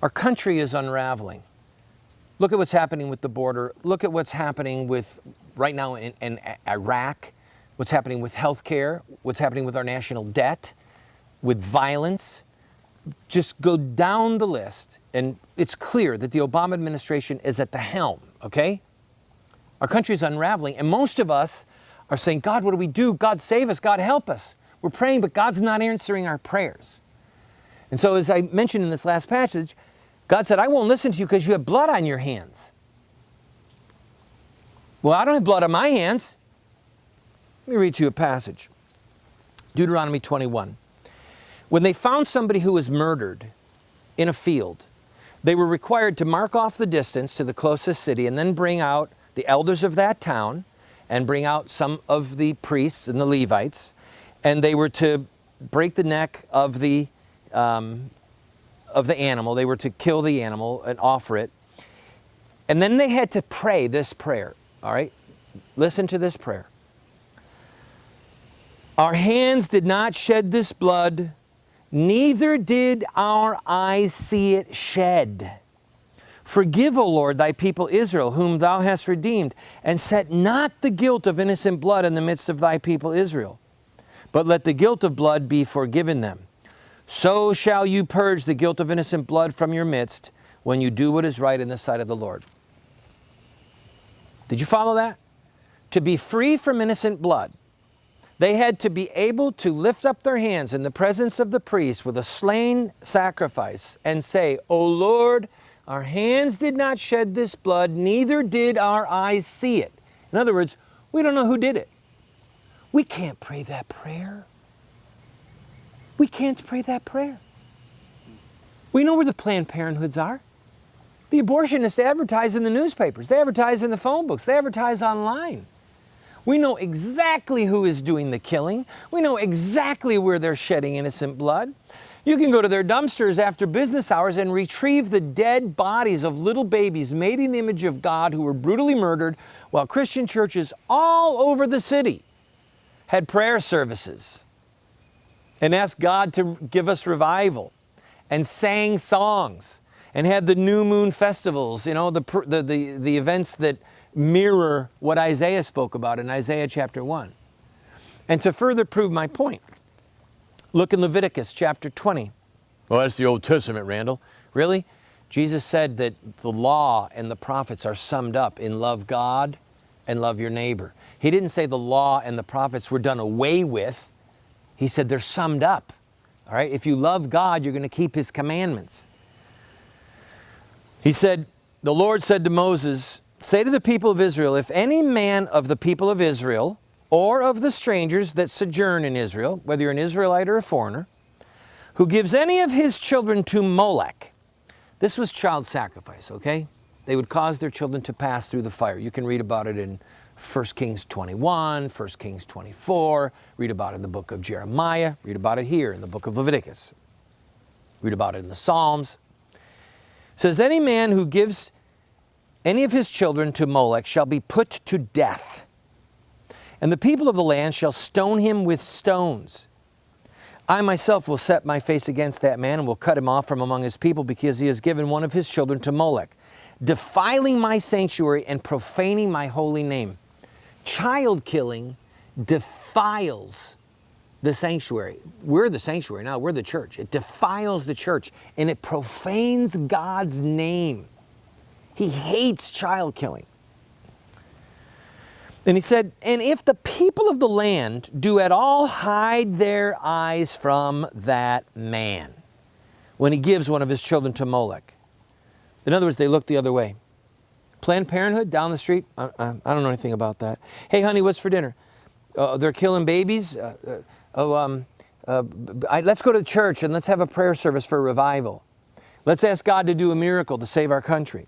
Our country is unraveling. Look at what's happening with the border. Look at what's happening with right now in Iraq, what's happening with healthcare, what's happening with our national debt, with violence. Just go down the list, and it's clear that the Obama administration is at the helm, okay? Our country is unraveling, and most of us are saying, God, what do we do? God, save us. God, help us. We're praying, but God's not answering our prayers. And so as I mentioned in this last passage, God said, I won't listen to you because you have blood on your hands. Well, I don't have blood on my hands. Let me read to you a passage. Deuteronomy 21. When they found somebody who was murdered in a field, they were required to mark off the distance to the closest city and then bring out the elders of that town and bring out some of the priests and the Levites, and they were to break the neck of the animal. They were to kill the animal and offer it. And then they had to pray this prayer, all right? Listen to this prayer. Our hands did not shed this blood, neither did our eyes see it shed. Forgive, O Lord, thy people Israel, whom thou hast redeemed, and set not the guilt of innocent blood in the midst of thy people Israel, but let the guilt of blood be forgiven them. So shall you purge the guilt of innocent blood from your midst when you do what is right in the sight of the Lord. Did you follow that? To be free from innocent blood, they had to be able to lift up their hands in the presence of the priest with a slain sacrifice and say, O Lord, our hands did not shed this blood, neither did our eyes see it. In other words, we don't know who did it. We can't pray that prayer. We can't pray that prayer. We know where the Planned Parenthoods are. The abortionists advertise in the newspapers. They advertise in the phone books. They advertise online. We know exactly who is doing the killing. We know exactly where they're shedding innocent blood. You can go to their dumpsters after business hours and retrieve the dead bodies of little babies made in the image of God who were brutally murdered, while Christian churches all over the city had prayer services and asked God to give us revival and sang songs and had the new moon festivals, you know, the events that mirror what Isaiah spoke about in Isaiah chapter 1. And to further prove my point, look in Leviticus chapter 20. Well, that's the Old Testament, Randall. Really? Jesus said that the law and the prophets are summed up in love God and love your neighbor. He didn't say the law and the prophets were done away with. He said they're summed up. All right? If you love God, you're going to keep His commandments. He said, the Lord said to Moses, say to the people of Israel, if any man of the people of Israel or of the strangers that sojourn in Israel, whether you're an Israelite or a foreigner, who gives any of his children to Molech. This was child sacrifice, okay? They would cause their children to pass through the fire. You can read about it in 1 Kings 21, 1 Kings 24, read about it in the book of Jeremiah, read about it here in the book of Leviticus, read about it in the Psalms. It says, any man who gives any of his children to Molech shall be put to death, and the people of the land shall stone him with stones. I myself will set my face against that man and will cut him off from among his people because he has given one of his children to Molech, defiling my sanctuary and profaning my holy name. Child killing defiles the sanctuary. We're the sanctuary now, we're the church. It defiles the church and it profanes God's name. He hates child killing. And he said, and if the people of the land do at all hide their eyes from that man when he gives one of his children to Molech. In other words, they look the other way. Planned Parenthood down the street, I don't know anything about that. Hey, honey, what's for dinner? They're killing babies. Let's go to church and let's have a prayer service for a revival. Let's ask God to do a miracle to save our country.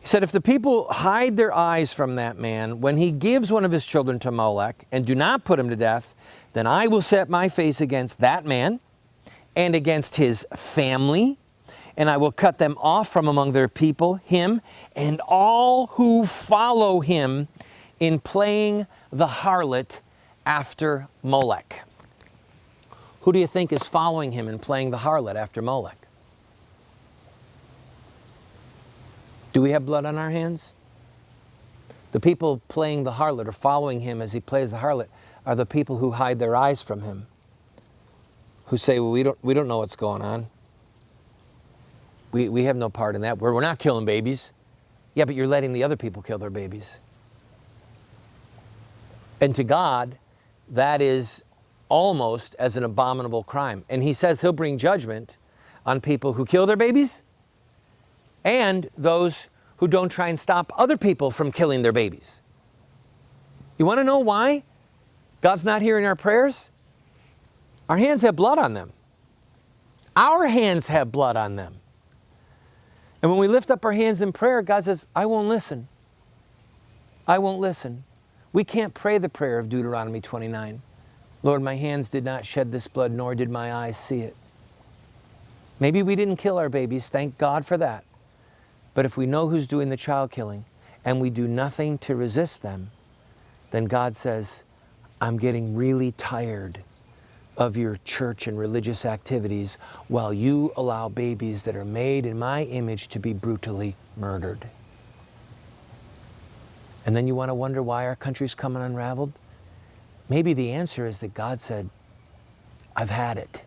He said, if the people hide their eyes from that man when he gives one of his children to Molech and do not put him to death, then I will set my face against that man and against his family, and I will cut them off from among their people, him and all who follow him in playing the harlot after Molech. Who do you think is following him in playing the harlot after Molech? Do we have blood on our hands? The people playing the harlot or following him as he plays the harlot are the people who hide their eyes from him, who say, well, we don't know what's going on. We have no part in that. We're not killing babies. Yeah, but you're letting the other people kill their babies. And to God, that is almost as an abominable crime. And he says he'll bring judgment on people who kill their babies and those who don't try and stop other people from killing their babies. You want to know why God's not hearing our prayers? Our hands have blood on them. Our hands have blood on them. And when we lift up our hands in prayer, God says, I won't listen. I won't listen. We can't pray the prayer of Deuteronomy 29. Lord, my hands did not shed this blood, nor did my eyes see it. Maybe we didn't kill our babies, thank God for that. But if we know who's doing the child killing and we do nothing to resist them, then God says, I'm getting really tired of your church and religious activities while you allow babies that are made in my image to be brutally murdered. And then you want to wonder why our country's coming unraveled? Maybe the answer is that God said, I've had it.